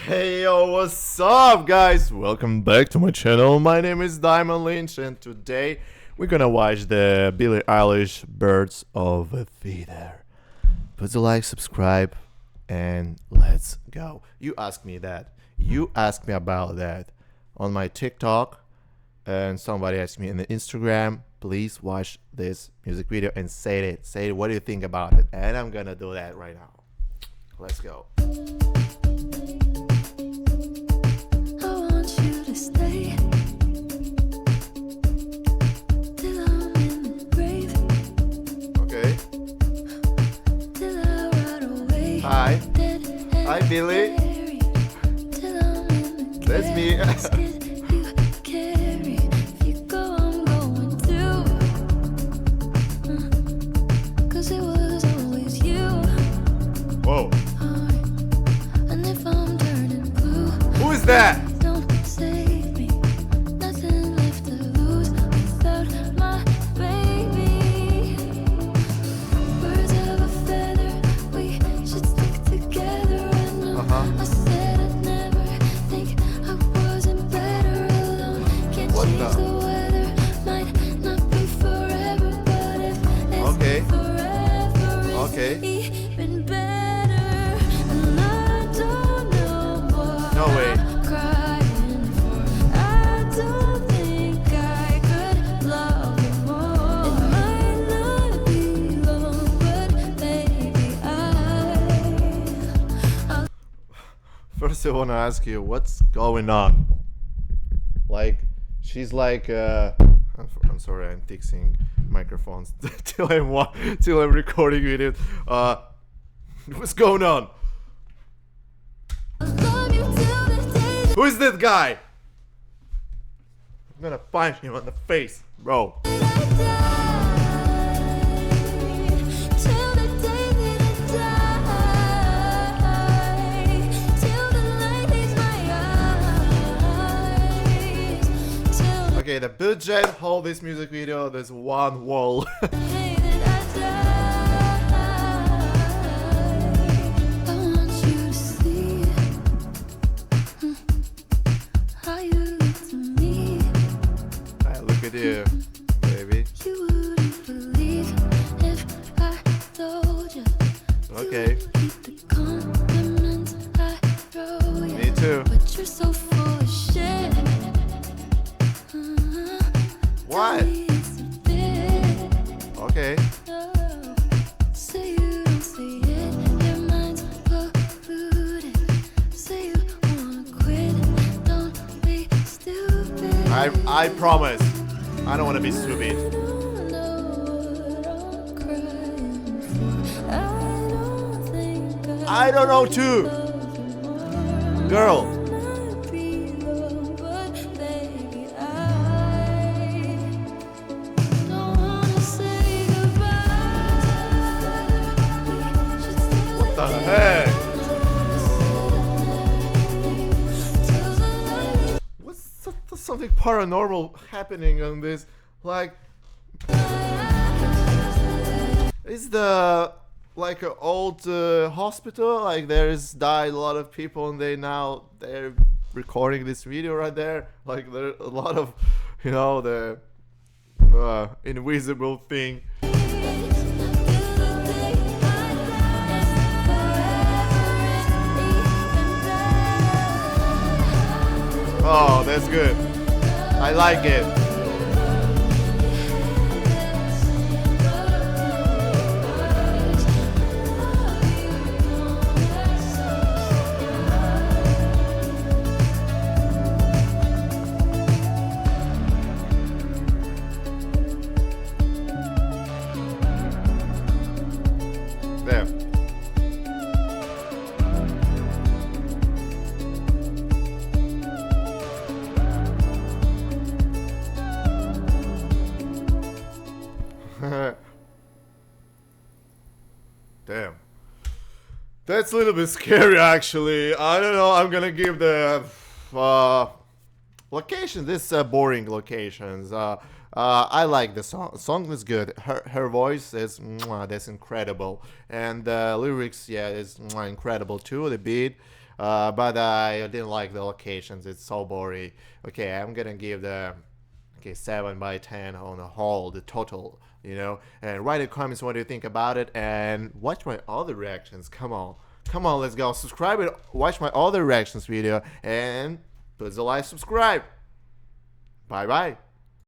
Hey yo, what's up guys? Welcome back to my channel. My name is Diamond Lynch and today we're gonna watch the Billie Eilish Birds of a Feather. Put the like, subscribe, and let's go. You asked me that. You asked me about that on my TikTok and somebody asked me in the Instagram. Please watch this music video and say it. Say what do you think about it? And I'm gonna do that right now. Let's go. Hi. Hi, Billy. That's me. Whoa. Who is that? Okay. No way. First I want to ask you what's going on. Like she's like I'm sorry, I'm fixing microphones till I'm recording video. What's going on? Who is that guy? I'm gonna punch him on the face, bro. Okay, the budget hold this music video, there's one wall. I look at you, baby. Okay. Me too. What? Okay. I promise. I don't want to be stupid. I don't know too. Girl. What the heck? What's something paranormal happening on this? Like, is the like an old hospital? Like there's died a lot of people and they're recording this video right there. Like there a lot of, the invisible thing. Oh, that's good. I like it. There. Damn. That's a little bit scary actually. I don't know, I'm gonna give the location, this boring locations. I like the song. Song is good. Her voice is that's incredible, and the lyrics, yeah, is incredible too. The beat, but I didn't like the locations. It's so boring. Okay, I'm gonna give the 7 by 10 on the whole, the total. And write in comments what do you think about it, and watch my other reactions. Come on, let's go. Subscribe and watch my other reactions video, and put the like, subscribe. Bye bye.